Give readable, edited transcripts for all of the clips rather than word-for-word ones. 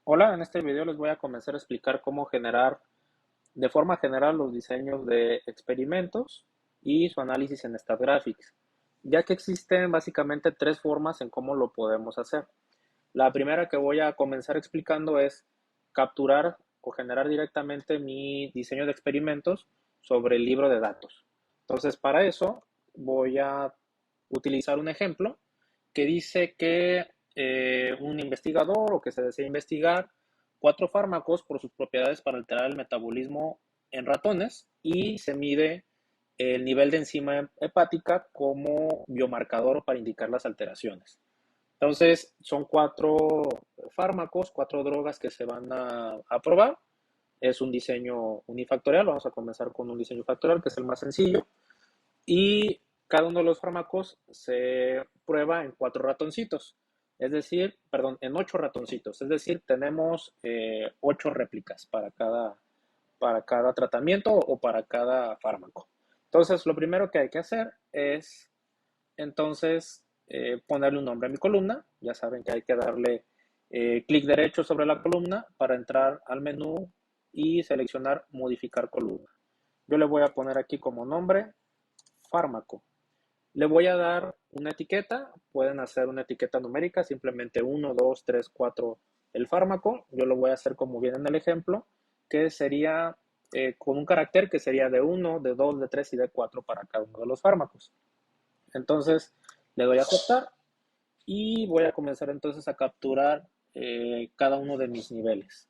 Hola, en este video les voy a comenzar a explicar cómo generar de forma general los diseños de experimentos y su análisis en StatGraphics, ya que existen básicamente tres formas en cómo lo podemos hacer. La primera que voy a comenzar explicando es capturar o generar directamente mi diseño de experimentos sobre el libro de datos. Entonces, para eso voy a utilizar un ejemplo que dice que un investigador o que se desea investigar cuatro fármacos por sus propiedades para alterar el metabolismo en ratones y se mide el nivel de enzima hepática como biomarcador para indicar las alteraciones. Entonces, son cuatro fármacos, cuatro drogas que se van a probar. Es un diseño unifactorial. Vamos a comenzar con un diseño factorial, que es el más sencillo. Y cada uno de los fármacos se prueba en cuatro ratoncitos. Es decir, perdón, en ocho ratoncitos. Es decir, tenemos ocho réplicas para cada tratamiento o para cada fármaco. Entonces, lo primero que hay que hacer es entonces ponerle un nombre a mi columna. Ya saben que hay que darle clic derecho sobre la columna para entrar al menú y seleccionar modificar columna. Yo le voy a poner aquí como nombre fármaco. Le voy a dar una etiqueta. Pueden hacer una etiqueta numérica, simplemente 1, 2, 3, 4 el fármaco. Yo lo voy a hacer como viene en el ejemplo, que sería con un carácter que sería de 1, de 2, de 3 y de 4 para cada uno de los fármacos. Entonces le doy a aceptar y voy a comenzar entonces a capturar cada uno de mis niveles.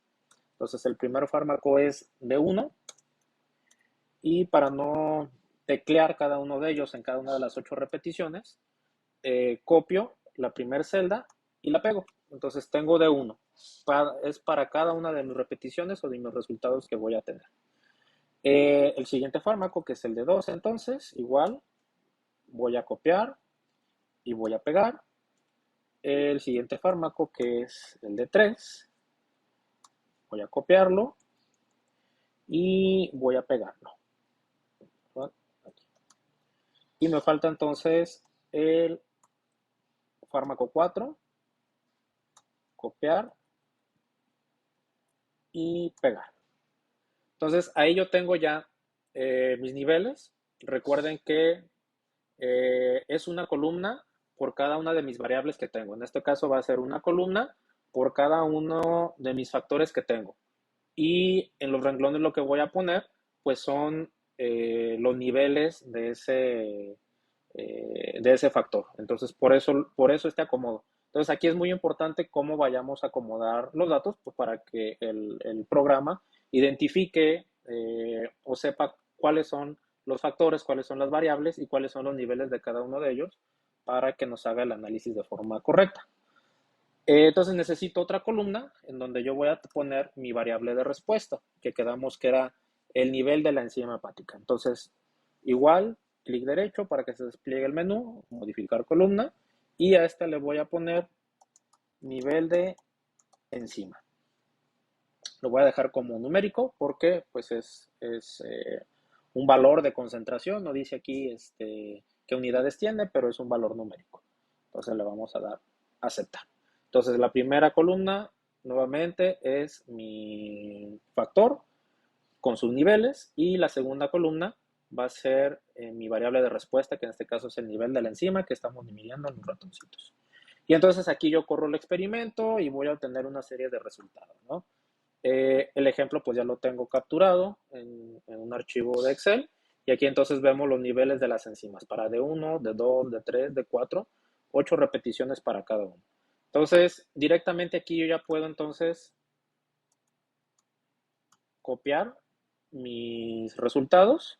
Entonces el primer fármaco es de 1 y para no teclear cada uno de ellos en cada una de las 8 repeticiones, copio la primera celda y la pego. Entonces tengo de 1. Es para cada una de mis repeticiones o de mis resultados que voy a tener. El siguiente fármaco, que es el de 2, entonces, igual, voy a copiar y voy a pegar. El siguiente fármaco, que es el de 3, voy a copiarlo y voy a pegarlo. Y me falta entonces el fármaco 4, copiar y pegar. Entonces ahí yo tengo ya mis niveles. Recuerden que es una columna por cada una de mis variables que tengo. En este caso va a ser una columna por cada uno de mis factores que tengo. Y en los renglones lo que voy a poner, pues son los niveles de ese factor. Entonces, por eso este acomodo. Entonces, aquí es muy importante cómo vayamos a acomodar los datos, pues para que el programa identifique o sepa cuáles son los factores, cuáles son las variables y cuáles son los niveles de cada uno de ellos para que nos haga el análisis de forma correcta. Entonces necesito otra columna en donde yo voy a poner mi variable de respuesta, que quedamos que era el nivel de la enzima hepática. Entonces, igual, clic derecho para que se despliegue el menú, modificar columna, y a esta le voy a poner nivel de enzima. Lo voy a dejar como numérico porque pues es un valor de concentración, no dice aquí qué unidades tiene, pero es un valor numérico. Entonces le vamos a dar aceptar. Entonces la primera columna nuevamente es mi factor con sus niveles y la segunda columna va a ser mi variable de respuesta, que en este caso es el nivel de la enzima que estamos midiendo en los ratoncitos. Y entonces aquí yo corro el experimento y voy a obtener una serie de resultados, ¿no? El ejemplo pues ya lo tengo capturado en un archivo de Excel y aquí entonces vemos los niveles de las enzimas para D1, D2, D3, D4, 8 repeticiones para cada uno. Entonces directamente aquí yo ya puedo entonces copiar mis resultados.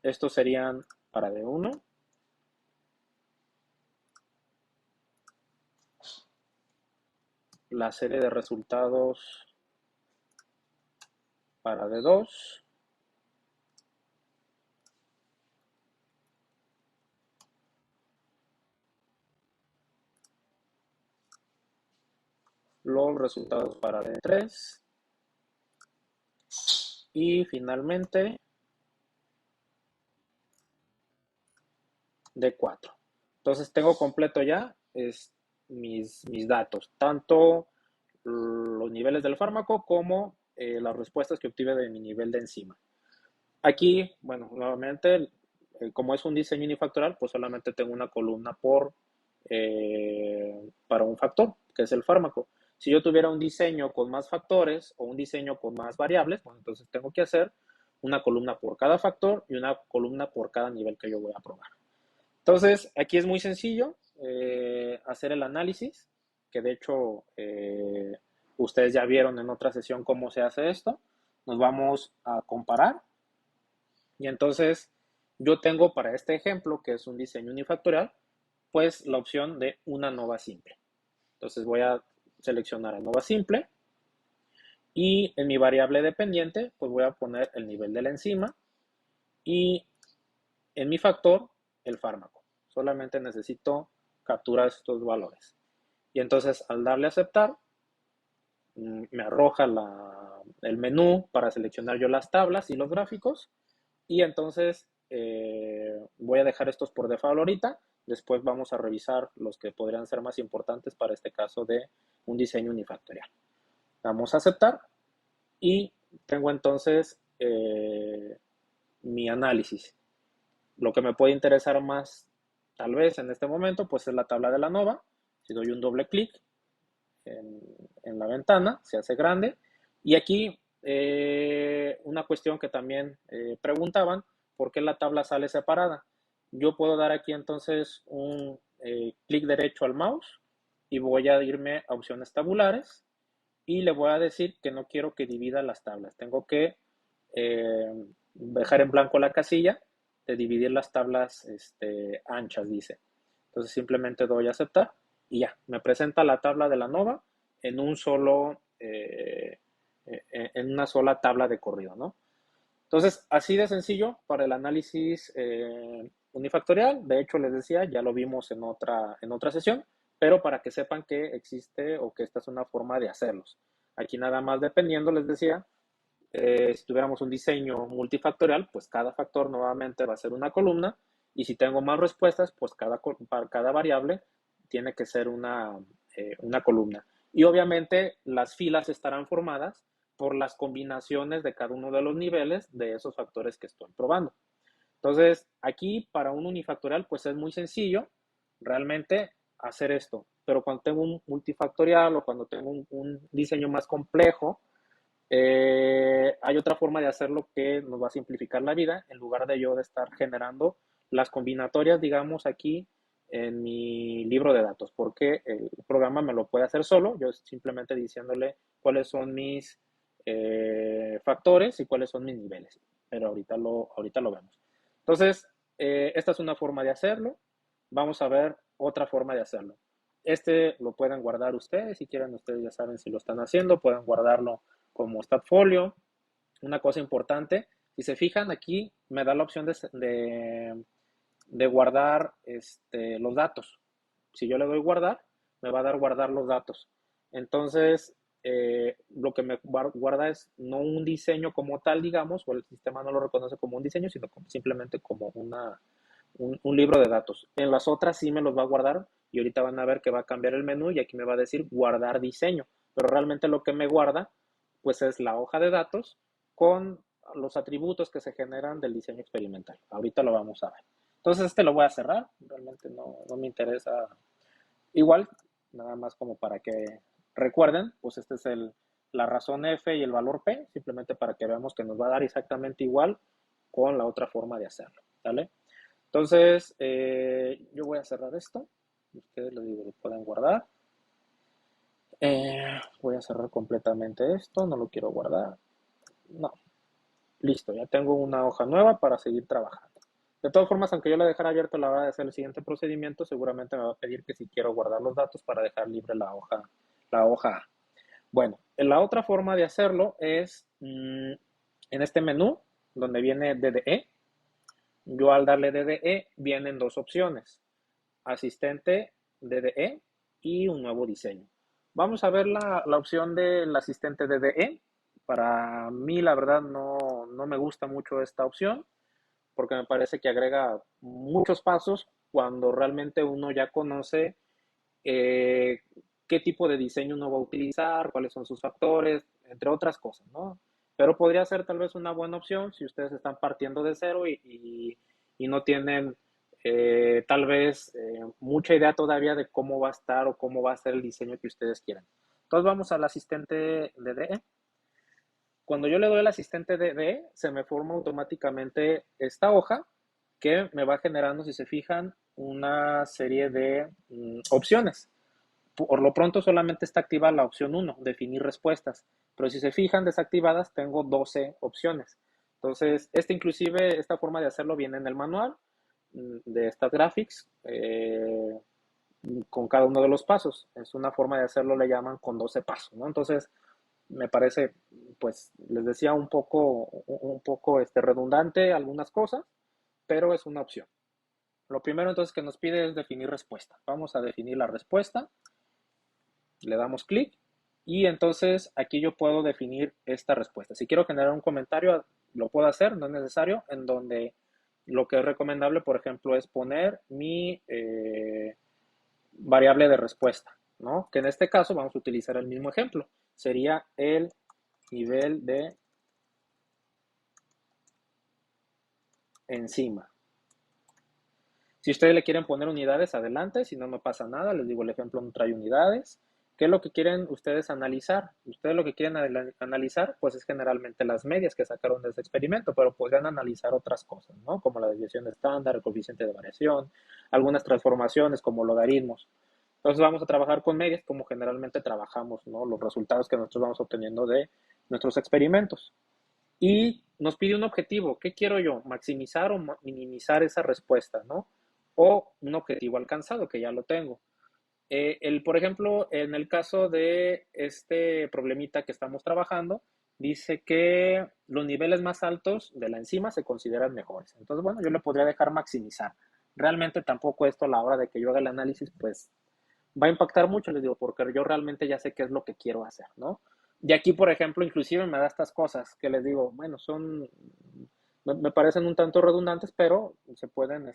Estos serían para D1, la serie de resultados para D2, los resultados para D3 y finalmente D4. Entonces tengo completo ya mis datos, tanto los niveles del fármaco como las respuestas que obtuve de mi nivel de enzima. Aquí, bueno, nuevamente, como es un diseño unifactorial, pues solamente tengo una columna para un factor, que es el fármaco. Si yo tuviera un diseño con más factores o un diseño con más variables, pues entonces tengo que hacer una columna por cada factor y una columna por cada nivel que yo voy a probar. Entonces, aquí es muy sencillo hacer el análisis, que de hecho ustedes ya vieron en otra sesión cómo se hace esto. Nos vamos a comparar y entonces yo tengo para este ejemplo, que es un diseño unifactorial, pues la opción de una ANOVA simple. Entonces voy a seleccionar ANOVA simple y en mi variable dependiente, pues voy a poner el nivel de la enzima y en mi factor, el fármaco. Solamente necesito capturar estos valores. Y entonces al darle a aceptar, me arroja el menú para seleccionar yo las tablas y los gráficos. Y entonces voy a dejar estos por default ahorita. Después vamos a revisar los que podrían ser más importantes para este caso de un diseño unifactorial. Vamos a aceptar y tengo entonces mi análisis. Lo que me puede interesar más, tal vez en este momento, pues es la tabla de la ANOVA. Si doy un doble clic en la ventana, se hace grande. Y aquí una cuestión que también preguntaban, ¿por qué la tabla sale separada? Yo puedo dar aquí entonces un clic derecho al mouse y voy a irme a opciones tabulares y le voy a decir que no quiero que divida las tablas. Tengo que dejar en blanco la casilla de dividir las tablas anchas, dice. Entonces simplemente doy a aceptar y ya, me presenta la tabla de la ANOVA en en una sola tabla de corrido, ¿no? Entonces, así de sencillo para el análisis unifactorial. De hecho, les decía, ya lo vimos en otra sesión, pero para que sepan que existe o que esta es una forma de hacerlos. Aquí nada más dependiendo, les decía, si tuviéramos un diseño multifactorial, pues cada factor nuevamente va a ser una columna y si tengo más respuestas, pues para cada variable tiene que ser una columna. Y obviamente las filas estarán formadas por las combinaciones de cada uno de los niveles de esos factores que estoy probando. Entonces, aquí para un unifactorial, pues es muy sencillo realmente hacer esto. Pero cuando tengo un multifactorial o cuando tengo un diseño más complejo, hay otra forma de hacerlo que nos va a simplificar la vida en lugar de yo de estar generando las combinatorias, digamos, aquí en mi libro de datos, porque el programa me lo puede hacer solo, yo simplemente diciéndole cuáles son mis factores y cuáles son mis niveles, pero ahorita lo vemos. Entonces, esta es una forma de hacerlo. Vamos a ver otra forma de hacerlo. Este lo pueden guardar ustedes, si quieren, ustedes ya saben si lo están haciendo, pueden guardarlo como Statfolio. Una cosa importante, si se fijan aquí, me da la opción de guardar los datos. Si yo le doy guardar, me va a dar guardar los datos. Entonces, lo que me guarda es no un diseño como tal, digamos, o el sistema no lo reconoce como un diseño, sino simplemente como un libro de datos. En las otras sí me los va a guardar y ahorita van a ver que va a cambiar el menú y aquí me va a decir guardar diseño. Pero realmente lo que me guarda pues es la hoja de datos con los atributos que se generan del diseño experimental. Ahorita lo vamos a ver. Entonces este lo voy a cerrar, realmente no me interesa. Igual, nada más como para que recuerden, pues este es la razón F y el valor P, simplemente para que veamos que nos va a dar exactamente igual con la otra forma de hacerlo, ¿vale? Entonces, yo voy a cerrar esto. Ustedes lo pueden guardar. Voy a cerrar completamente esto. No lo quiero guardar. No. Listo, ya tengo una hoja nueva para seguir trabajando. De todas formas, aunque yo la dejara abierta a la hora de hacer el siguiente procedimiento, seguramente me va a pedir que si quiero guardar los datos para dejar libre la hoja A. Bueno, la otra forma de hacerlo es en este menú, donde viene DDE. Yo al darle DDE vienen dos opciones, asistente DDE y un nuevo diseño. Vamos a ver la opción del asistente DDE. Para mí, la verdad, no me gusta mucho esta opción porque me parece que agrega muchos pasos cuando realmente uno ya conoce eh, qué tipo de diseño uno va a utilizar, cuáles son sus factores, entre otras cosas, ¿no? Pero podría ser tal vez una buena opción si ustedes están partiendo de cero y no tienen tal vez mucha idea todavía de cómo va a estar o cómo va a ser el diseño que ustedes quieran. Entonces vamos al asistente de DE. Cuando yo le doy al asistente de DE, se me forma automáticamente esta hoja que me va generando, si se fijan, una serie de opciones. Por lo pronto solamente está activa la opción 1, definir respuestas, pero si se fijan desactivadas tengo 12 opciones. Entonces, esta forma de hacerlo viene en el manual de StatGraphics con cada uno de los pasos. Es una forma de hacerlo, le llaman con 12 pasos, ¿no? Entonces, me parece, pues, les decía un poco redundante algunas cosas, pero es una opción. Lo primero entonces que nos pide es definir respuesta. Vamos a definir la respuesta, le damos clic y entonces aquí yo puedo definir esta respuesta. Si quiero generar un comentario, lo puedo hacer, no es necesario, en donde lo que es recomendable, por ejemplo, es poner mi variable de respuesta, ¿no? Que en este caso vamos a utilizar el mismo ejemplo. Sería el nivel de enzima. Si ustedes le quieren poner unidades, adelante, si no, no pasa nada. Les digo, el ejemplo no trae unidades. ¿Qué es lo que quieren ustedes analizar? Ustedes lo que quieren analizar, pues es generalmente las medias que sacaron de ese experimento, pero podrían analizar otras cosas, ¿no? Como la desviación estándar, el coeficiente de variación, algunas transformaciones como logaritmos. Entonces vamos a trabajar con medias como generalmente trabajamos, ¿no? Los resultados que nosotros vamos obteniendo de nuestros experimentos. Y nos pide un objetivo. ¿Qué quiero yo? ¿Maximizar o minimizar esa respuesta, no? O un objetivo alcanzado, que ya lo tengo. Por ejemplo, en el caso de este problemita que estamos trabajando, dice que los niveles más altos de la enzima se consideran mejores. Entonces, bueno, yo le podría dejar maximizar. Realmente tampoco esto a la hora de que yo haga el análisis, pues va a impactar mucho, les digo, porque yo realmente ya sé qué es lo que quiero hacer, ¿no? Y aquí, por ejemplo, inclusive me da estas cosas que les digo, bueno, me parecen un tanto redundantes, pero se pueden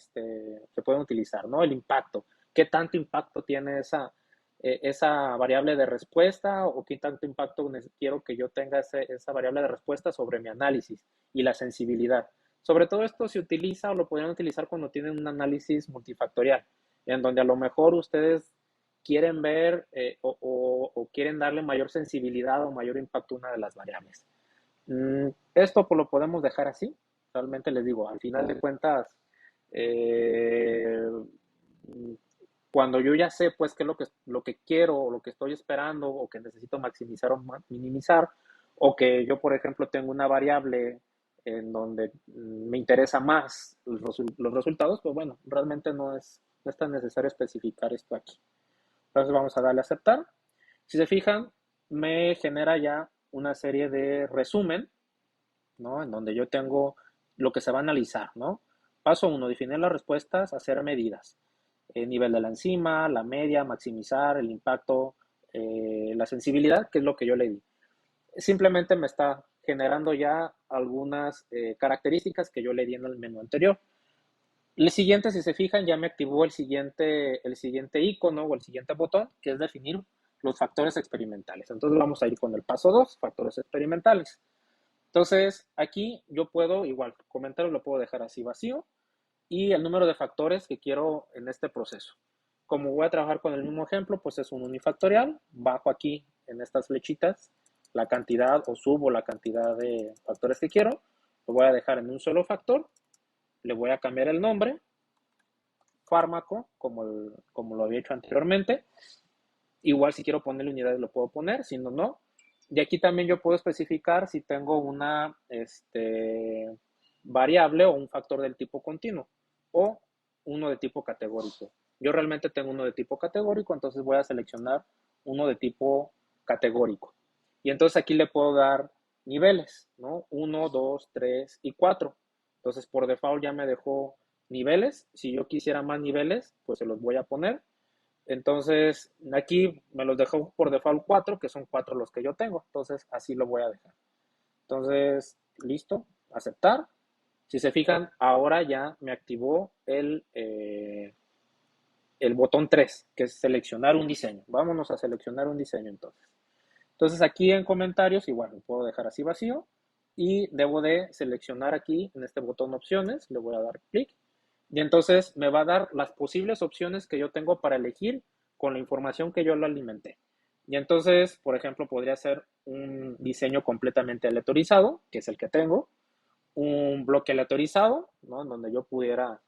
utilizar, ¿no? El impacto. ¿Qué tanto impacto tiene esa variable de respuesta o qué tanto impacto quiero que yo tenga esa variable de respuesta sobre mi análisis y la sensibilidad? Sobre todo esto se utiliza o lo podrían utilizar cuando tienen un análisis multifactorial, en donde a lo mejor ustedes quieren ver o quieren darle mayor sensibilidad o mayor impacto a una de las variables. Esto pues lo podemos dejar así. Realmente les digo, al final de cuentas, eh, cuando yo ya sé pues qué es lo que quiero o lo que estoy esperando o que necesito maximizar o minimizar, o que yo, por ejemplo, tengo una variable en donde me interesa más los resultados, pues bueno, realmente no es tan necesario especificar esto aquí. Entonces vamos a darle a aceptar. Si se fijan, me genera ya una serie de resumen, ¿no? En donde yo tengo lo que se va a analizar, ¿no? Paso 1, definir las respuestas, hacer medidas. El nivel de la enzima, la media, maximizar el impacto, la sensibilidad, que es lo que yo le di. Simplemente me está generando ya algunas características que yo le di en el menú anterior. El siguiente, si se fijan, ya me activó el siguiente icono o el siguiente botón, que es definir los factores experimentales. Entonces vamos a ir con el paso 2, factores experimentales. Entonces aquí yo puedo, igual, comentario lo puedo dejar así vacío y el número de factores que quiero en este proceso. Como voy a trabajar con el mismo ejemplo, pues es un unifactorial. Bajo aquí en estas flechitas la cantidad o subo la cantidad de factores que quiero. Lo voy a dejar en un solo factor. Le voy a cambiar el nombre, fármaco, como lo había hecho anteriormente. Igual si quiero ponerle unidades lo puedo poner, si no, no. Y aquí también yo puedo especificar si tengo una variable o un factor del tipo continuo o uno de tipo categórico. Yo realmente tengo uno de tipo categórico, entonces voy a seleccionar uno de tipo categórico. Y entonces aquí le puedo dar niveles, ¿no? 1, 2, 3 y 4. Entonces por default ya me dejó niveles. Si yo quisiera más niveles, pues se los voy a poner. Entonces, aquí me los dejó por default 4, que son 4 los que yo tengo. Entonces, así lo voy a dejar. Entonces, listo, aceptar. Si se fijan, ahora ya me activó el botón 3, que es seleccionar un diseño. Vámonos a seleccionar un diseño entonces. Entonces aquí en comentarios, igual lo puedo dejar así vacío y debo de seleccionar aquí en este botón opciones, le voy a dar clic y entonces me va a dar las posibles opciones que yo tengo para elegir con la información que yo lo alimenté. Y entonces, por ejemplo, podría ser un diseño completamente aleatorizado, que es el que tengo, un bloque aleatorizado, ¿no? En donde yo pudiera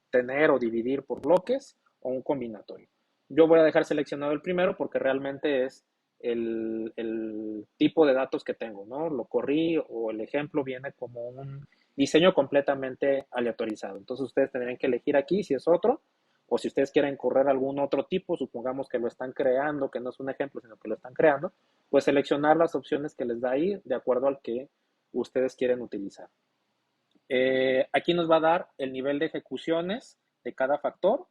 tener o dividir por bloques o un combinatorio. Yo voy a dejar seleccionado el primero porque realmente es el tipo de datos que tengo, ¿no? Lo corrí o el ejemplo viene como un diseño completamente aleatorizado. Entonces ustedes tendrían que elegir aquí si es otro o si ustedes quieren correr algún otro tipo, supongamos que lo están creando, que no es un ejemplo, sino que lo están creando, pues seleccionar las opciones que les da ahí de acuerdo al que ustedes quieren utilizar. Aquí nos va a dar el nivel de ejecuciones de cada factor.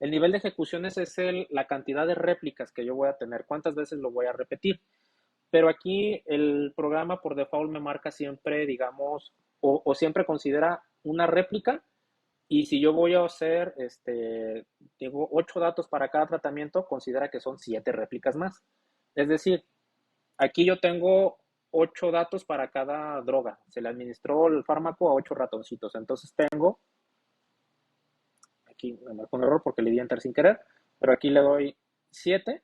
El nivel de ejecuciones es la cantidad de réplicas que yo voy a tener, cuántas veces lo voy a repetir. Pero aquí el programa por default me marca siempre, digamos, o siempre considera una réplica. Y si yo voy a hacer, tengo 8 datos para cada tratamiento, considera que son 7 réplicas más. Es decir, aquí yo tengo 8 datos para cada droga. Se le administró el fármaco a 8 ratoncitos. Entonces tengo, aquí me marco un error porque le di enter sin querer, pero aquí le doy 7.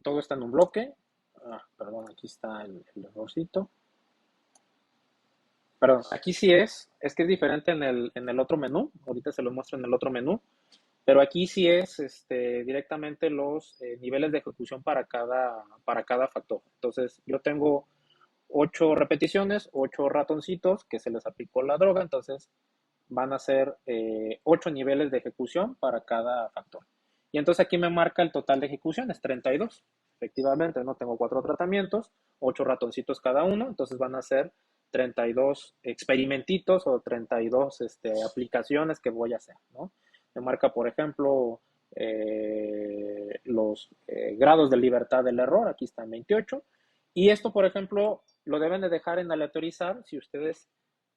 Todo está en un bloque. Perdón, aquí está el errorcito. Perdón, aquí sí es que es diferente en el otro menú. Ahorita se lo muestro en el otro menú. Pero aquí sí es directamente los niveles de ejecución para cada factor. Entonces, yo tengo 8 repeticiones, 8 ratoncitos que se les aplicó la droga, entonces van a ser 8 niveles de ejecución para cada factor. Y entonces aquí me marca el total de ejecuciones, 32. Efectivamente, no tengo 4 tratamientos, 8 ratoncitos cada uno, entonces van a ser 32 experimentitos o 32 aplicaciones que voy a hacer, ¿no? Me marca, por ejemplo, los grados de libertad del error, aquí están 28. Y esto, por ejemplo, lo deben de dejar en aleatorizar si ustedes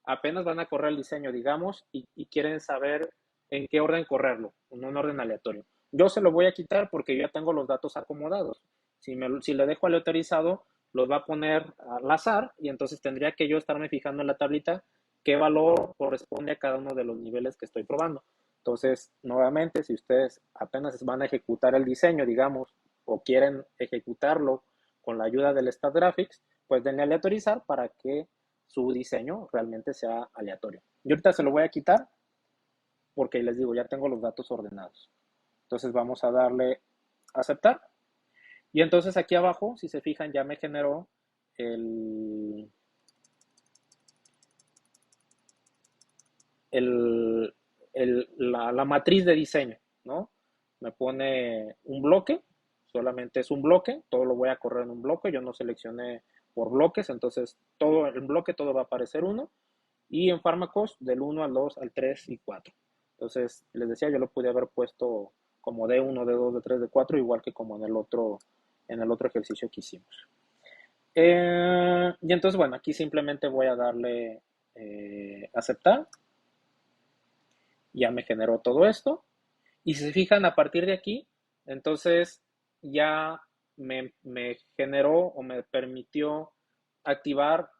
apenas van a correr el diseño, digamos, y quieren saber en qué orden correrlo, en un orden aleatorio. Yo se lo voy a quitar porque yo ya tengo los datos acomodados. Si le dejo aleatorizado, los va a poner al azar y entonces tendría que yo estarme fijando en la tablita qué valor corresponde a cada uno de los niveles que estoy probando. Entonces, nuevamente, si ustedes apenas van a ejecutar el diseño, digamos, o quieren ejecutarlo con la ayuda del StatGraphics, pues denle aleatorizar para que su diseño realmente sea aleatorio. Yo ahorita se lo voy a quitar porque les digo, ya tengo los datos ordenados. Entonces vamos a darle a aceptar. Y entonces aquí abajo, si se fijan, ya me generó el, la matriz de diseño, ¿no? Me pone un bloque, solamente es un bloque, todo lo voy a correr en un bloque, yo no seleccioné por bloques, entonces todo el bloque, todo va a aparecer uno, y en fármacos del 1 al 2, al 3 y 4. Entonces, les decía, yo lo pude haber puesto como D1, D2, D3, D4, igual que como en el otro ejercicio que hicimos. Y entonces, bueno, aquí simplemente voy a darle aceptar. Ya me generó todo esto. Y si se fijan, a partir de aquí, entonces ya me generó o me permitió activar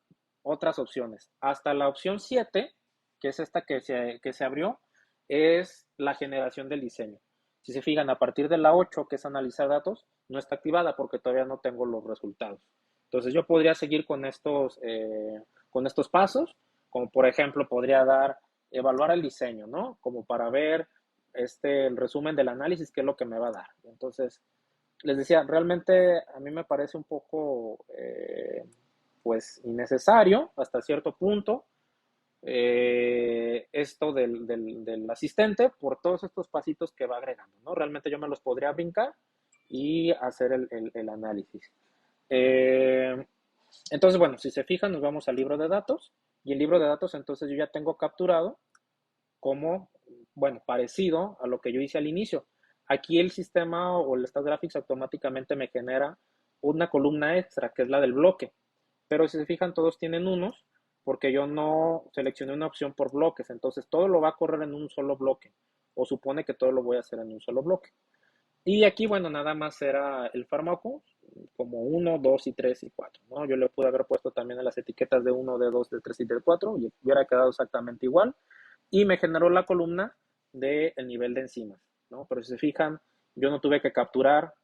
otras opciones. Hasta la opción 7, que es esta que se abrió, es la generación del diseño. Si se fijan, a partir de la 8, que es analizar datos, no está activada porque todavía no tengo los resultados. Entonces yo podría seguir con estos pasos, como por ejemplo podría evaluar el diseño, ¿no? Como para ver el resumen del análisis, qué es lo que me va a dar. Entonces, les decía, realmente a mí me parece un poco, pues, innecesario hasta cierto punto esto del asistente por todos estos pasitos que va agregando, ¿no? Realmente yo me los podría brincar y hacer el análisis. Eh, entonces, bueno, si se fijan, nos vamos al libro de datos y el libro de datos, entonces yo ya tengo capturado como, bueno, parecido a lo que yo hice al inicio. Aquí el sistema o el StatGraphics automáticamente me genera una columna extra, que es la del bloque. Pero si se fijan, todos tienen unos. porque yo no seleccioné una opción por bloques, entonces todo lo va a correr en un solo bloque, o supone que todo lo voy a hacer en un solo bloque. Y aquí, bueno, nada más era el fármaco, como uno, 2 y 3 y 4, ¿no? Yo le pude haber puesto también en las etiquetas de uno, de 2, de 3 y de 4 y hubiera quedado exactamente igual. Y me generó la columna del nivel de enzimas, ¿no? Pero si se fijan, yo no tuve que capturar,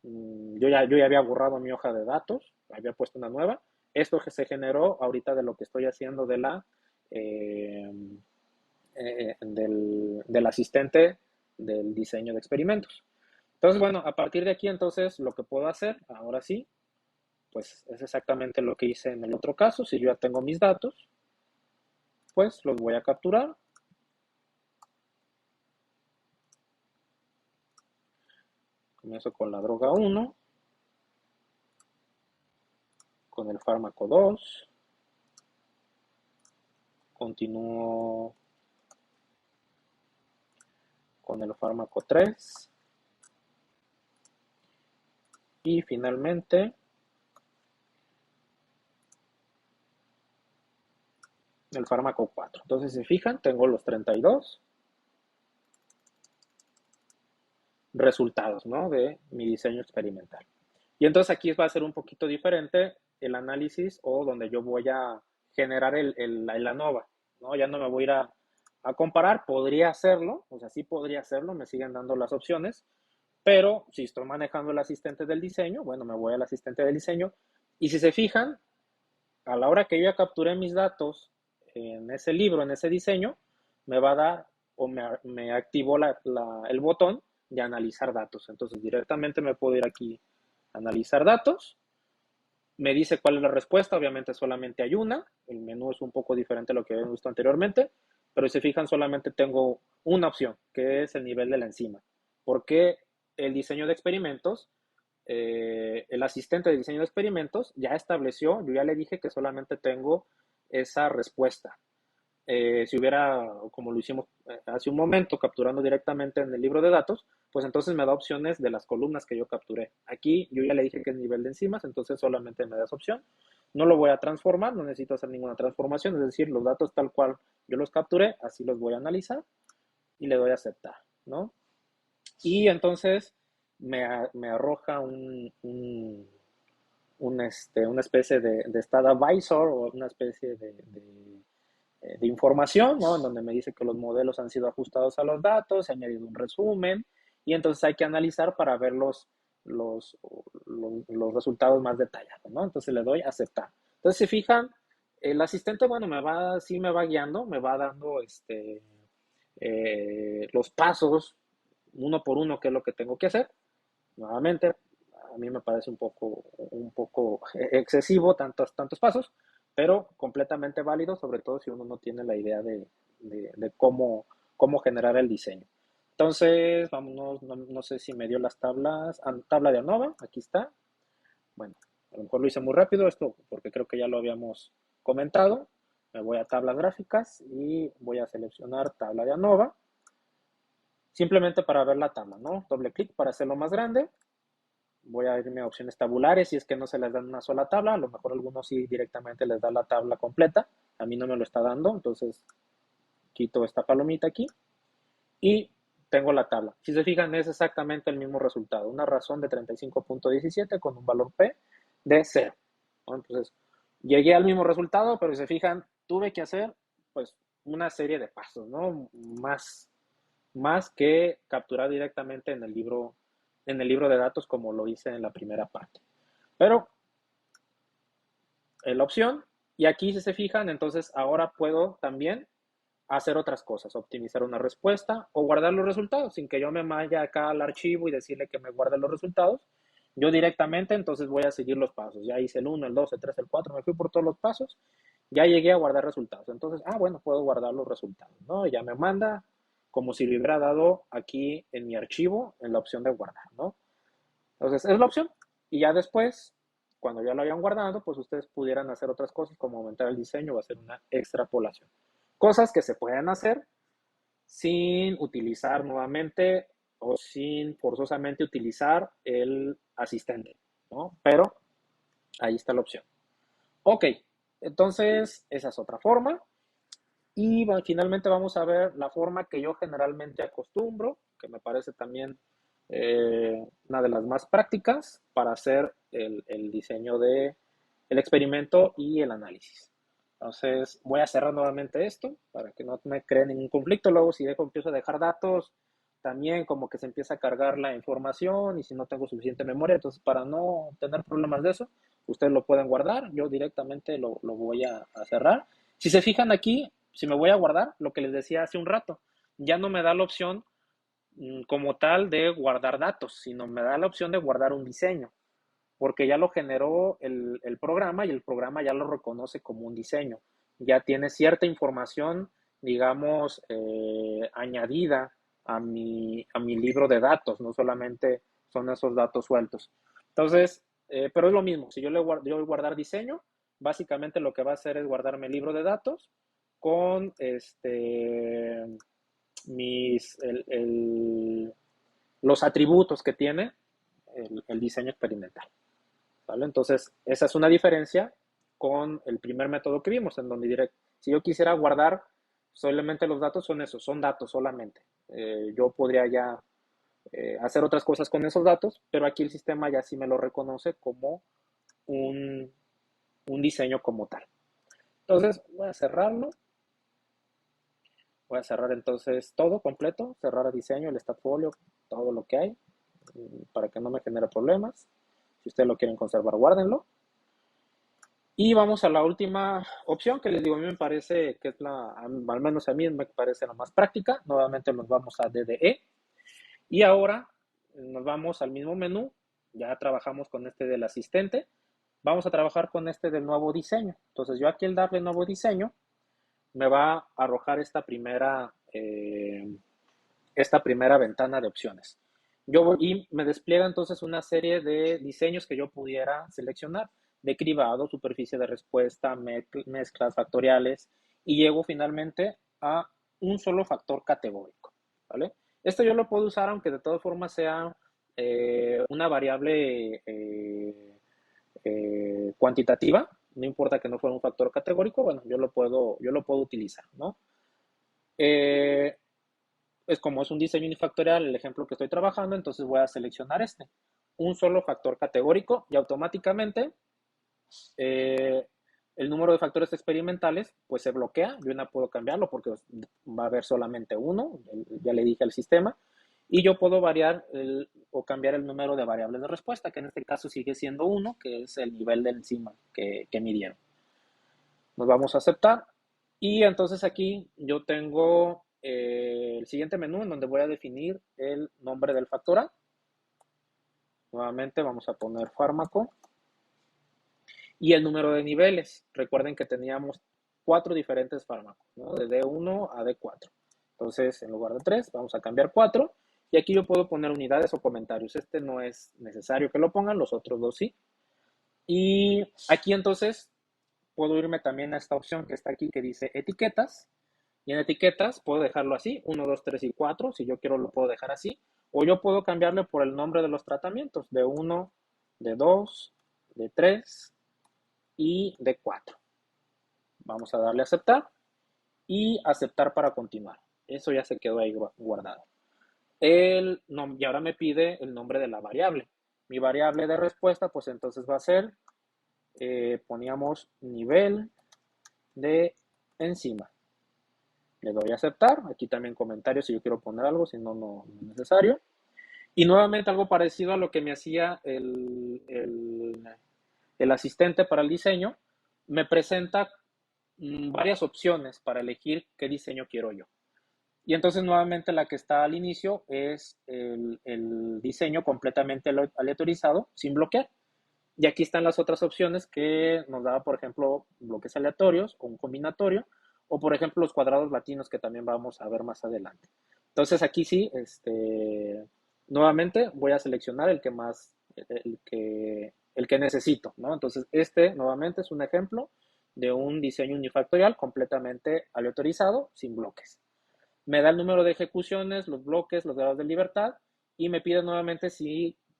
yo ya había borrado mi hoja de datos, había puesto una nueva. Esto que se generó ahorita de lo que estoy haciendo de eh, del asistente del diseño de experimentos. Entonces, bueno, a partir de aquí, entonces, lo que puedo hacer, ahora sí, pues es exactamente lo que hice en el otro caso. Si yo ya tengo mis datos, pues los voy a capturar. Comienzo con la droga 1, con el fármaco 2, continúo con el fármaco 3 y finalmente el fármaco 4. Entonces, si se fijan, tengo los 32 resultados, ¿no? De mi diseño experimental. Y entonces aquí va a ser un poquito diferente el análisis o donde yo voy a generar la ANOVA, ¿no? Ya no me voy a ir a comparar, podría hacerlo, o sea, sí podría hacerlo, me siguen dando las opciones, pero si estoy manejando el asistente del diseño, bueno, me voy al asistente del diseño y si se fijan, a la hora que yo ya capturé mis datos en ese libro, en ese diseño, me va a dar o me activó el botón de analizar datos. Entonces directamente me puedo ir aquí a analizar datos. Me dice cuál es la respuesta, obviamente solamente hay una. El menú es un poco diferente a lo que habíamos visto anteriormente, pero si se fijan solamente tengo una opción, que es el nivel de la enzima. Porque el diseño de experimentos el asistente de diseño de experimentos ya estableció, yo ya le dije que solamente tengo esa respuesta. Si hubiera, como lo hicimos hace un momento, capturando directamente en el libro de datos, pues entonces me da opciones de las columnas que yo capturé. Aquí yo ya le dije que es nivel de enzimas, entonces solamente me da esa opción. No lo voy a transformar, no necesito hacer ninguna transformación, es decir, los datos tal cual yo los capturé, así los voy a analizar y le doy a aceptar, ¿no? Y entonces me arroja una especie de Stat Advisor o una especie de información, ¿no? En donde me dice que los modelos han sido ajustados a los datos, se ha añadido un resumen y entonces hay que analizar para ver los resultados más detallados, ¿no? Entonces le doy a aceptar. Entonces, si fijan, el asistente, bueno, sí me va guiando, me va dando los pasos uno por uno qué es lo que tengo que hacer. Nuevamente, a mí me parece un poco excesivo tantos pasos, pero completamente válido, sobre todo si uno no tiene la idea de cómo generar el diseño. Entonces, vámonos, no sé si me dio las tablas, tabla de ANOVA, aquí está. Bueno, a lo mejor lo hice muy rápido esto porque creo que ya lo habíamos comentado. Me voy a tablas gráficas y voy a seleccionar tabla de ANOVA. Simplemente para ver la tabla, ¿no? Doble clic para hacerlo más grande. Voy a irme a opciones tabulares si es que no se les da una sola tabla. A lo mejor algunos sí directamente les da la tabla completa. A mí no me lo está dando, entonces quito esta palomita aquí y tengo la tabla. Si se fijan, es exactamente el mismo resultado. Una razón de 35.17 con un valor P de 0. ¿No? Entonces, llegué al mismo resultado, pero si se fijan, tuve que hacer pues una serie de pasos, ¿no? Más que capturar directamente en el libro de datos como lo hice en la primera parte. Pero la opción, y aquí si se fijan, entonces ahora puedo también hacer otras cosas, optimizar una respuesta o guardar los resultados sin que yo me vaya acá al archivo y decirle que me guarde los resultados. Yo directamente entonces voy a seguir los pasos. Ya hice el 1, el 2, el 3, el 4, me fui por todos los pasos. Ya llegué a guardar resultados. Entonces, bueno, puedo guardar los resultados, ¿no? Ya me manda como si le hubiera dado aquí en mi archivo en la opción de guardar, ¿no? Entonces, es la opción. Y ya después, cuando ya lo hayan guardado, pues ustedes pudieran hacer otras cosas como aumentar el diseño o hacer una extrapolación. Cosas que se pueden hacer sin utilizar nuevamente o sin forzosamente utilizar el asistente, ¿no? Pero ahí está la opción. Ok, Entonces, esa es otra forma. Y finalmente vamos a ver la forma que yo generalmente acostumbro, que me parece también una de las más prácticas para hacer el diseño de el experimento y el análisis. Entonces voy a cerrar nuevamente esto para que no me cree ningún conflicto. Luego si empiezo a dejar datos, también como que se empieza a cargar la información y si no tengo suficiente memoria, entonces para no tener problemas de eso, ustedes lo pueden guardar. Yo directamente lo voy a cerrar. Si se fijan aquí, si me voy a guardar, lo que les decía hace un rato, ya no me da la opción como tal de guardar datos, sino me da la opción de guardar un diseño, porque ya lo generó el programa y el programa ya lo reconoce como un diseño. Ya tiene cierta información, digamos, añadida a mi libro de datos, no solamente son esos datos sueltos. Entonces, pero es lo mismo, si yo le yo voy a guardar diseño, básicamente lo que va a hacer es guardarme el libro de datos con los atributos que tiene el diseño experimental. ¿Vale? Entonces, esa es una diferencia con el primer método que vimos, en donde diré, si yo quisiera guardar solamente los datos, son esos, son datos solamente. Yo podría ya hacer otras cosas con esos datos, pero aquí el sistema ya sí me lo reconoce como un, un diseño como tal. Entonces, voy a cerrarlo. Voy a cerrar entonces todo completo, cerrar el diseño, el statfolio, todo lo que hay, para que no me genere problemas. Si ustedes lo quieren conservar, guárdenlo. Y vamos a la última opción que les digo, a mí me parece que es al menos a mí me parece la más práctica. Nuevamente nos vamos a DDE y ahora nos vamos al mismo menú. Ya trabajamos con este del asistente. Vamos a trabajar con este del nuevo diseño. Entonces yo aquí al darle nuevo diseño me va a arrojar esta primera ventana de opciones. Y me despliega entonces una serie de diseños que yo pudiera seleccionar, de cribado, superficie de respuesta, mezclas factoriales, y llego finalmente a un solo factor categórico, ¿vale? Esto yo lo puedo usar aunque de todas formas sea una variable cuantitativa, no importa que no fuera un factor categórico, bueno, yo lo puedo utilizar, ¿no? Eh, es como es un diseño unifactorial el ejemplo que estoy trabajando, entonces voy a seleccionar un solo factor categórico y automáticamente eh, el número de factores experimentales pues se bloquea. Yo no puedo cambiarlo porque va a haber solamente uno, ya le dije al sistema, y yo puedo variar o cambiar el número de variables de respuesta, que en este caso sigue siendo uno, que es el nivel de enzima que midieron. Nos vamos a aceptar. Y entonces aquí yo tengo el siguiente menú en donde voy a definir el nombre del factor A. Nuevamente vamos a poner fármaco. Y el número de niveles. Recuerden que teníamos 4 diferentes fármacos, ¿no? De D1 a D4. Entonces, en lugar de 3, vamos a cambiar 4. Y aquí yo puedo poner unidades o comentarios. Este no es necesario que lo pongan, los otros dos sí. Y aquí entonces puedo irme también a esta opción que está aquí que dice etiquetas. Y en etiquetas puedo dejarlo así, 1, 2, 3 y 4. Si yo quiero lo puedo dejar así. O yo puedo cambiarle por el nombre de los tratamientos, de 1, de 2, de 3 y de 4. Vamos a darle a aceptar y aceptar para continuar. Eso ya se quedó ahí guardado. Y ahora me pide el nombre de la variable. Mi variable de respuesta, pues entonces va a ser, poníamos nivel de enzima. Le doy a aceptar. Aquí también comentarios si yo quiero poner algo, si no, no es necesario. Y nuevamente algo parecido a lo que me hacía el asistente para el diseño, me presenta varias opciones para elegir qué diseño quiero yo. Y entonces nuevamente la que está al inicio es el diseño completamente aleatorizado sin bloquear. Y aquí están las otras opciones que nos da, por ejemplo, bloques aleatorios o un combinatorio, o por ejemplo los cuadrados latinos que también vamos a ver más adelante. Entonces aquí sí, nuevamente voy a seleccionar el que más, el que necesito, ¿no? Entonces nuevamente es un ejemplo de un diseño unifactorial completamente aleatorizado sin bloques. Me da el número de ejecuciones, los bloques, los grados de libertad y me pide nuevamente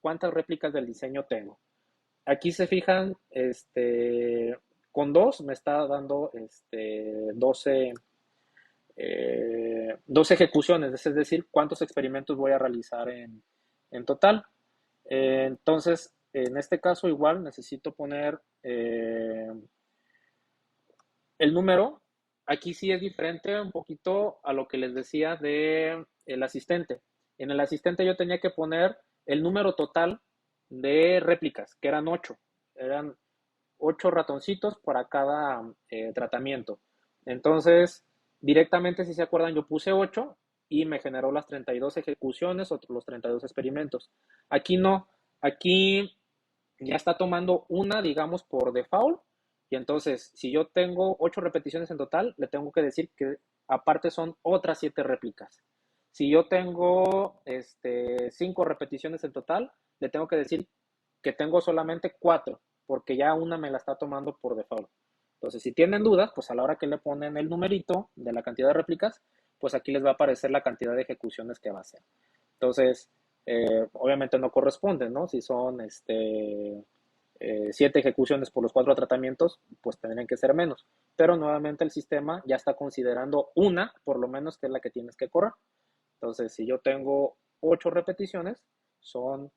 cuántas réplicas del diseño tengo. Aquí se fijan con 2 me está dando 12 ejecuciones, es decir, cuántos experimentos voy a realizar en total. Entonces, en este caso igual necesito poner el número. Aquí sí es diferente un poquito a lo que les decía de el asistente. En el asistente yo tenía que poner el número total de réplicas, que eran 8. Eran 8 ratoncitos para cada tratamiento. Entonces, directamente, si se acuerdan, yo puse 8 y me generó las 32 ejecuciones o los 32 experimentos. Aquí no, aquí ya está tomando una, digamos, por default. Y entonces, si yo tengo 8 repeticiones en total, le tengo que decir que aparte son otras 7 réplicas. Si yo tengo 5 repeticiones en total, le tengo que decir que tengo solamente 4, porque ya una me la está tomando por default. Entonces, si tienen dudas, pues a la hora que le ponen el numerito de la cantidad de réplicas, pues aquí les va a aparecer la cantidad de ejecuciones que va a hacer. Entonces, obviamente no corresponden, ¿no? Si son 7 ejecuciones por los 4 tratamientos, pues tendrían que ser menos. Pero nuevamente el sistema ya está considerando una, por lo menos, que es la que tienes que correr. Entonces, si yo tengo 8 repeticiones, son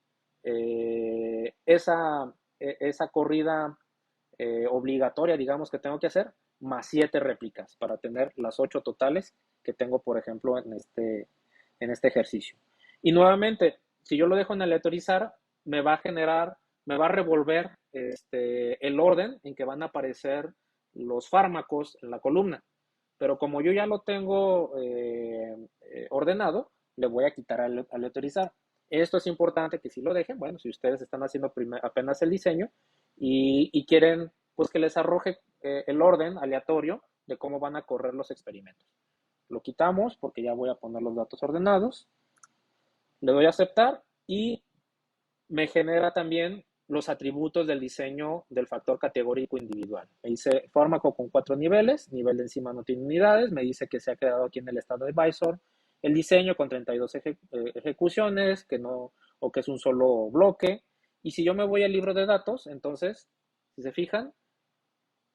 esa corrida obligatoria, digamos, que tengo que hacer, más 7 réplicas para tener las 8 totales que tengo, por ejemplo, en este ejercicio. Y nuevamente, si yo lo dejo en aleatorizar, me va a generar, me va a revolver el orden en que van a aparecer los fármacos en la columna. Pero como yo ya lo tengo ordenado, le voy a quitar aleatorizar. Esto es importante que si lo dejen, bueno, si ustedes están haciendo apenas el diseño y quieren pues que les arroje el orden aleatorio de cómo van a correr los experimentos. Lo quitamos porque ya voy a poner los datos ordenados. Le doy a aceptar y me genera también los atributos del diseño del factor categórico individual. Me dice fármaco con 4 niveles, nivel de enzima no tiene unidades, me dice que se ha quedado aquí en el estado de Visor, el diseño con 32 ejecuciones, que no, o que es un solo bloque. Y si yo me voy al libro de datos, entonces, si se fijan,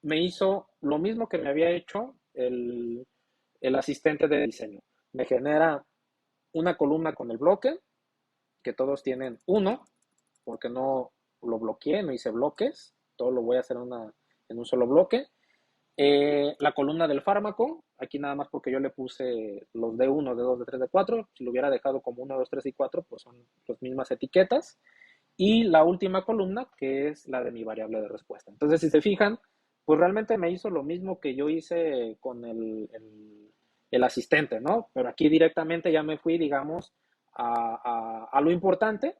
me hizo lo mismo que me había hecho el asistente de diseño. Me genera una columna con el bloque, que todos tienen uno, porque no lo bloqueé, no hice bloques, todo lo voy a hacer en un solo bloque. La columna del fármaco, aquí nada más porque yo le puse los D1, D2, D3, D4, si lo hubiera dejado como 1, 2, 3 y 4, pues son las mismas etiquetas. Y la última columna, que es la de mi variable de respuesta. Entonces, si se fijan, pues realmente me hizo lo mismo que yo hice con el asistente, ¿no? Pero aquí directamente ya me fui, digamos, a lo importante,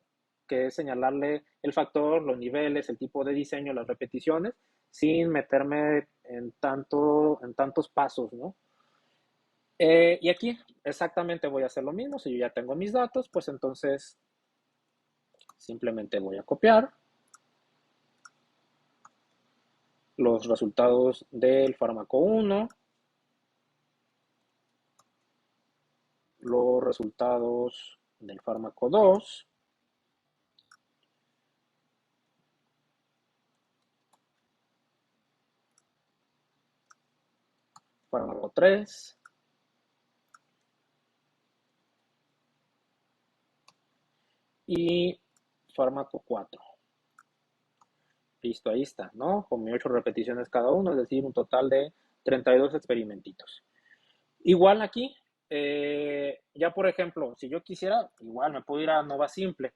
que es señalarle el factor, los niveles, el tipo de diseño, las repeticiones, sin meterme en tantos pasos, ¿no? Y aquí exactamente voy a hacer lo mismo. Si yo ya tengo mis datos, pues entonces simplemente voy a copiar los resultados del fármaco 1, los resultados del fármaco 2, fármaco 3 y fármaco 4. Listo, ahí está, ¿no? Con mis 8 repeticiones cada uno, es decir, un total de 32 experimentitos. Igual aquí, ya por ejemplo, si yo quisiera, igual me puedo ir a Nova Simple,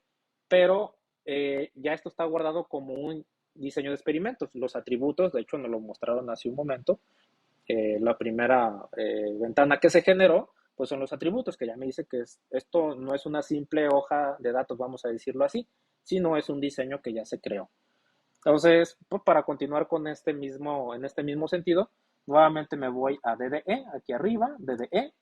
pero ya esto está guardado como un diseño de experimentos. Los atributos, de hecho, nos lo mostraron hace un momento. La primera ventana que se generó, pues son los atributos, que ya me dice que esto no es una simple hoja de datos, vamos a decirlo así, sino es un diseño que ya se creó. Entonces, pues para continuar con en este mismo sentido, nuevamente me voy a DDE, aquí arriba, DDE,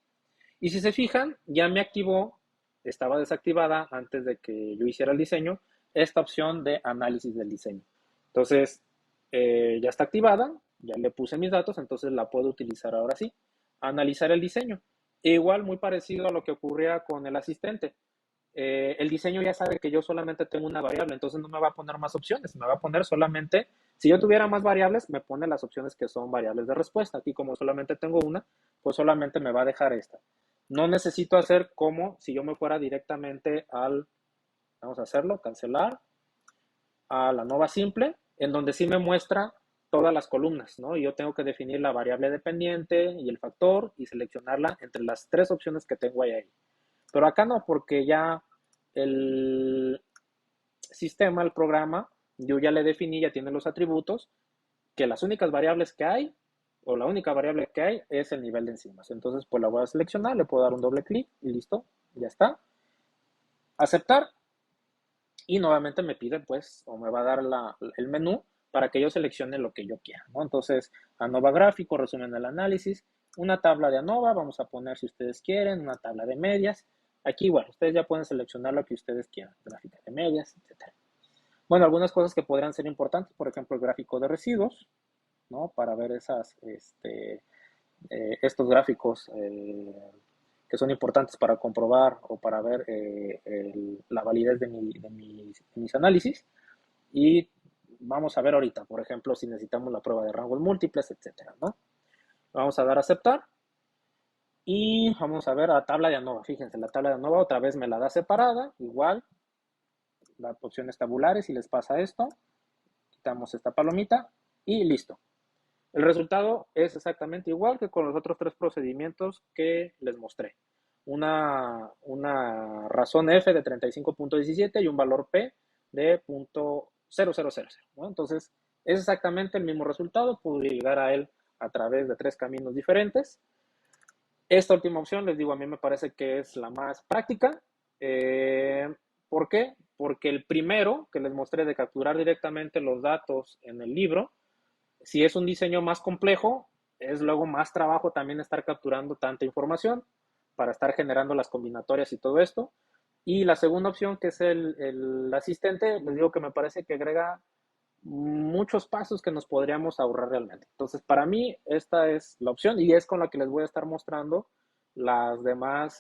y si se fijan, ya me activó, estaba desactivada antes de que yo hiciera el diseño, esta opción de análisis del diseño. Entonces, ya está activada, ya le puse mis datos, entonces la puedo utilizar ahora sí. Analizar el diseño. E igual, muy parecido a lo que ocurría con el asistente. el diseño ya sabe que yo solamente tengo una variable, entonces no me va a poner más opciones, me va a poner solamente, si yo tuviera más variables, me pone las opciones que son variables de respuesta. Aquí como solamente tengo una, pues solamente me va a dejar esta. No necesito hacer como si yo me fuera directamente al, vamos a hacerlo, cancelar, a la nova simple, en donde sí me muestra todas las columnas, ¿no? Y yo tengo que definir la variable dependiente y el factor y seleccionarla entre las tres opciones que tengo ahí. Pero acá no, porque ya el sistema, el programa, yo ya le definí, ya tiene los atributos, que las únicas variables que hay, o la única variable que hay, es el nivel de enzimas. Entonces, pues la voy a seleccionar, le puedo dar un doble clic y listo, ya está. Aceptar. Y nuevamente me pide, pues, o me va a dar el menú para que yo seleccione lo que yo quiera, ¿no? Entonces, ANOVA gráfico, resumen del análisis, una tabla de ANOVA, vamos a poner si ustedes quieren, una tabla de medias. Aquí, bueno, ustedes ya pueden seleccionar lo que ustedes quieran, gráfica de medias, etcétera. Bueno, algunas cosas que podrían ser importantes, por ejemplo, el gráfico de residuos, ¿no? Para ver estos gráficos que son importantes para comprobar o para ver la validez de mis análisis. Y vamos a ver ahorita, por ejemplo, si necesitamos la prueba de rangos múltiples, etcétera, ¿no? Vamos a dar a aceptar y vamos a ver la tabla de ANOVA. Fíjense, la tabla de ANOVA otra vez me la da separada, igual, las opciones tabulares, y les pasa esto, quitamos esta palomita y listo. El resultado es exactamente igual que con los otros tres procedimientos que les mostré. Una razón f de 35.17 y un valor p de 0.0000, ¿no? Entonces, es exactamente el mismo resultado. Podría llegar a él a través de tres caminos diferentes. Esta última opción, les digo, a mí me parece que es la más práctica. ¿Por qué? Porque el primero que les mostré de capturar directamente los datos en el libro, si es un diseño más complejo, es luego más trabajo también estar capturando tanta información para estar generando las combinatorias y todo esto. Y la segunda opción, que es el asistente, les digo que me parece que agrega muchos pasos que nos podríamos ahorrar realmente. Entonces, para mí, esta es la opción y es con la que les voy a estar mostrando los demás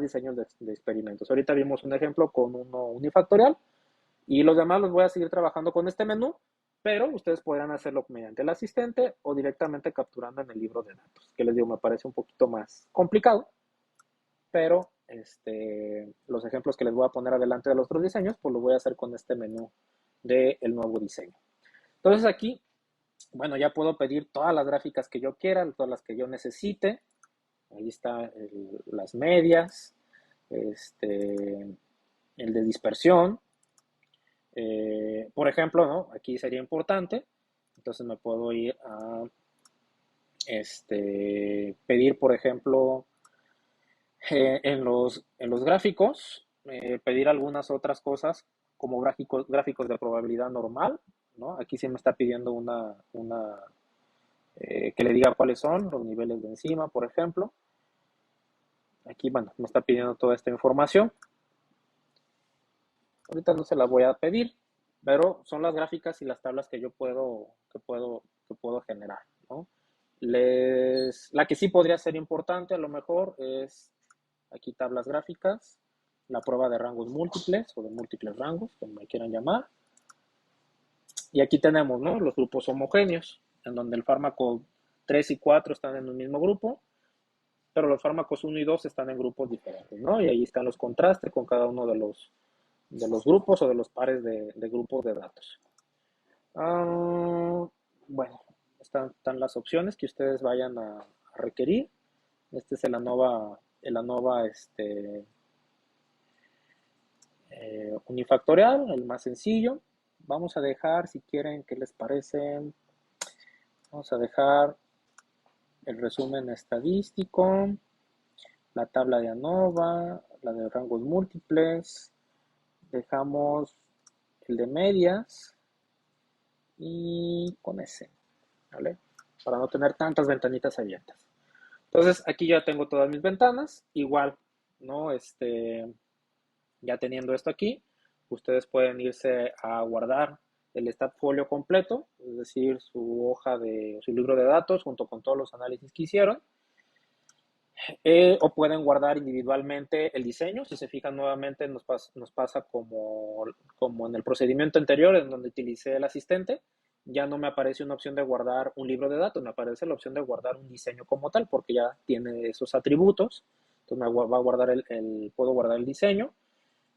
diseños de experimentos. Ahorita vimos un ejemplo con uno unifactorial y los demás los voy a seguir trabajando con este menú, pero ustedes podrán hacerlo mediante el asistente o directamente capturando en el libro de datos, que les digo, me parece un poquito más complicado, pero los ejemplos que les voy a poner adelante de los otros diseños, pues lo voy a hacer con este menú del nuevo diseño. Entonces aquí, bueno, ya puedo pedir todas las gráficas que yo quiera, todas las que yo necesite. Ahí está las medias, el de dispersión. Por ejemplo, ¿no? Aquí sería importante, entonces me puedo ir a pedir, por ejemplo, en los gráficos, pedir algunas otras cosas como gráficos de probabilidad normal, ¿no? Aquí sí me está pidiendo que le diga cuáles son los niveles de enzima, por ejemplo. Aquí, bueno, me está pidiendo toda esta información. Ahorita no se la voy a pedir, pero son las gráficas y las tablas que yo puedo generar, ¿no? La que sí podría ser importante a lo mejor es aquí tablas gráficas, la prueba de rangos múltiples o de múltiples rangos, como me quieran llamar. Y aquí tenemos, ¿no?, los grupos homogéneos, en donde el fármaco 3 y 4 están en un mismo grupo, pero los fármacos 1 y 2 están en grupos diferentes, ¿no? Y ahí están los contrastes con cada uno de los grupos o de los pares de grupos de datos. Bueno, están las opciones que ustedes vayan a requerir. Este es el ANOVA unifactorial, el más sencillo. Vamos a dejar, si quieren, ¿qué les parece? Vamos a dejar el resumen estadístico, la tabla de ANOVA, la de rangos múltiples. Dejamos el de medias y con ese, ¿vale? Para no tener tantas ventanitas abiertas. Entonces, aquí ya tengo todas mis ventanas. Igual, ¿no? Ya teniendo esto aquí, ustedes pueden irse a guardar el folio completo, es decir, su libro de datos junto con todos los análisis que hicieron. O pueden guardar individualmente el diseño. Si se fijan nuevamente nos pasa como en el procedimiento anterior en donde utilicé el asistente. Ya no me aparece una opción de guardar un libro de datos, me aparece la opción de guardar un diseño como tal porque ya tiene esos atributos. Entonces me va a guardar puedo guardar el diseño.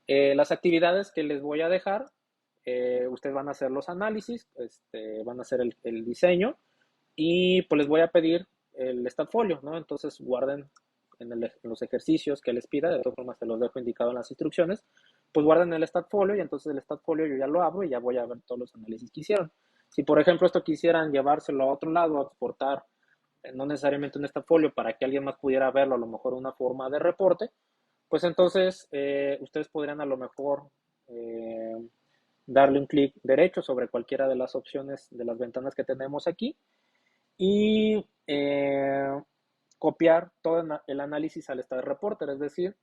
Las actividades que les voy a dejar, ustedes van a hacer los análisis, van a hacer el diseño y pues les voy a pedir el StatFolio, ¿no? Entonces guarden en los ejercicios que les pida, de todas formas se los dejo indicado en las instrucciones, pues guarden el StatFolio y entonces el StatFolio yo ya lo abro y ya voy a ver todos los análisis que hicieron. Si por ejemplo esto quisieran llevárselo a otro lado, a exportar, no necesariamente un StatFolio para que alguien más pudiera verlo, a lo mejor una forma de reporte, pues entonces ustedes podrían a lo mejor darle un clic derecho sobre cualquiera de las opciones de las ventanas que tenemos aquí y copiar todo el análisis al Stat Reporter, es decir,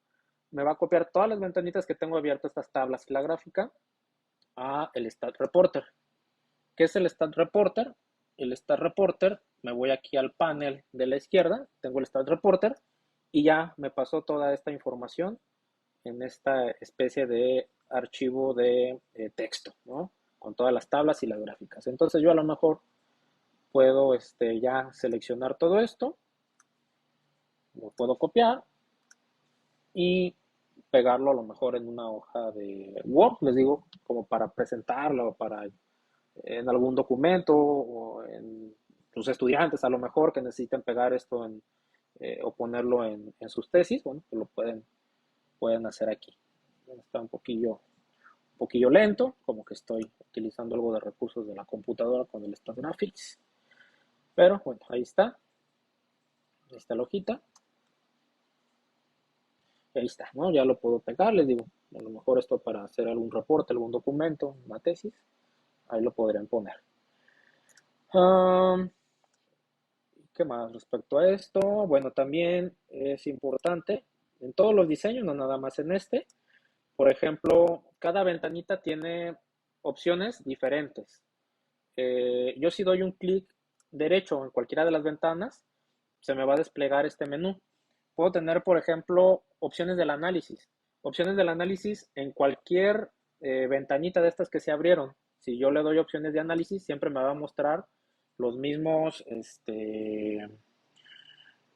me va a copiar todas las ventanitas que tengo abiertas, estas tablas y la gráfica, a el Stat Reporter. ¿Qué es el Stat Reporter? El Stat Reporter, me voy aquí al panel de la izquierda, tengo el Stat Reporter y ya me pasó toda esta información en esta especie de archivo de texto, ¿no? Con todas las tablas y las gráficas. Entonces yo a lo mejor puedo ya seleccionar todo esto, lo puedo copiar y pegarlo a lo mejor en una hoja de Word, les digo, como para presentarlo, para en algún documento o en sus estudiantes a lo mejor que necesiten pegar esto o ponerlo en sus tesis, bueno, pues lo pueden hacer aquí. Está un poquillo lento, como que estoy utilizando algo de recursos de la computadora con el StatGraphics, pero bueno, ahí está la hojita. Ahí está, ¿no? Ya lo puedo pegar, les digo, a lo mejor esto para hacer algún reporte, algún documento, una tesis, ahí lo podrían poner. ¿Qué más respecto a esto? Bueno, también es importante en todos los diseños, no nada más en este. Por ejemplo, cada ventanita tiene opciones diferentes. Yo si doy un clic derecho en cualquiera de las ventanas, se me va a desplegar este menú. Puedo tener, por ejemplo, opciones del análisis. Opciones del análisis en cualquier ventanita de estas que se abrieron. Si yo le doy opciones de análisis, siempre me va a mostrar los mismos,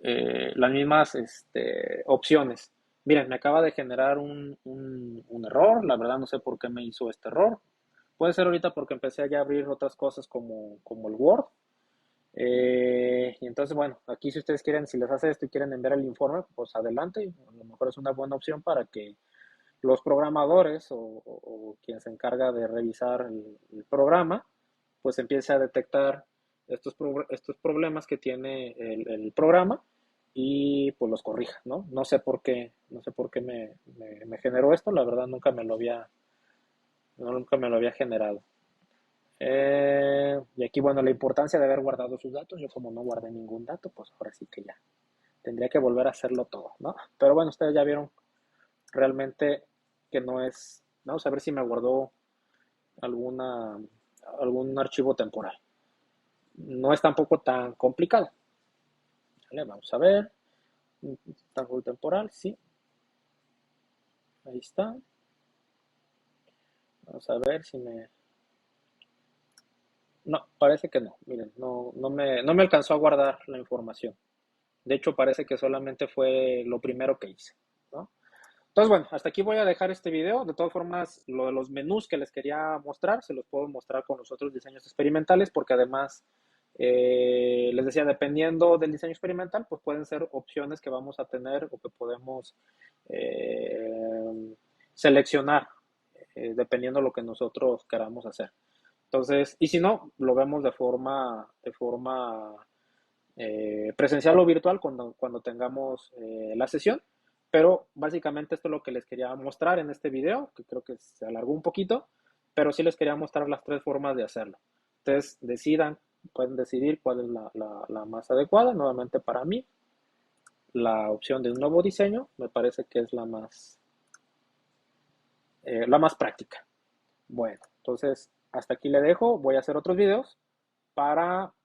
las mismas opciones. Miren, me acaba de generar un error. La verdad no sé por qué me hizo este error. Puede ser ahorita porque empecé ya a abrir otras cosas como el Word. Y entonces, bueno, aquí si ustedes quieren, si les hace esto y quieren enviar el informe, pues adelante. A lo mejor es una buena opción para que los programadores o quien se encarga de revisar el programa, pues empiece a detectar estos problemas que tiene el programa y pues los corrija, ¿no? No sé por qué me generó esto, la verdad nunca me lo había generado. Y aquí, bueno, la importancia de haber guardado sus datos. Yo como no guardé ningún dato, pues ahora sí que ya tendría que volver a hacerlo todo, ¿no? Pero bueno, ustedes ya vieron realmente que no es. Vamos a ver si me guardó alguna, algún archivo temporal. No es tampoco tan complicado. ¿Vale? Vamos a ver. Archivo temporal, sí. Ahí está. Vamos a ver si me. No, parece que no. Miren, no me alcanzó a guardar la información. De hecho, parece que solamente fue lo primero que hice, ¿no? Entonces, bueno, hasta aquí voy a dejar este video. De todas formas, lo de los menús que les quería mostrar, se los puedo mostrar con los otros diseños experimentales, porque además, les decía, dependiendo del diseño experimental, pues pueden ser opciones que vamos a tener o que podemos seleccionar, dependiendo de lo que nosotros queramos hacer. Entonces, y si no, lo vemos de forma presencial o virtual cuando tengamos la sesión. Pero básicamente esto es lo que les quería mostrar en este video, que creo que se alargó un poquito, pero sí les quería mostrar las tres formas de hacerlo. Ustedes pueden decidir cuál es la más adecuada. Nuevamente para mí, la opción de un nuevo diseño me parece que es la más práctica. Bueno, entonces hasta aquí le dejo. Voy a hacer otros videos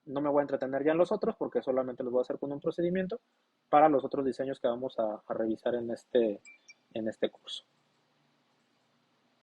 no me voy a entretener ya en los otros porque solamente los voy a hacer con un procedimiento para los otros diseños que vamos a revisar en este curso.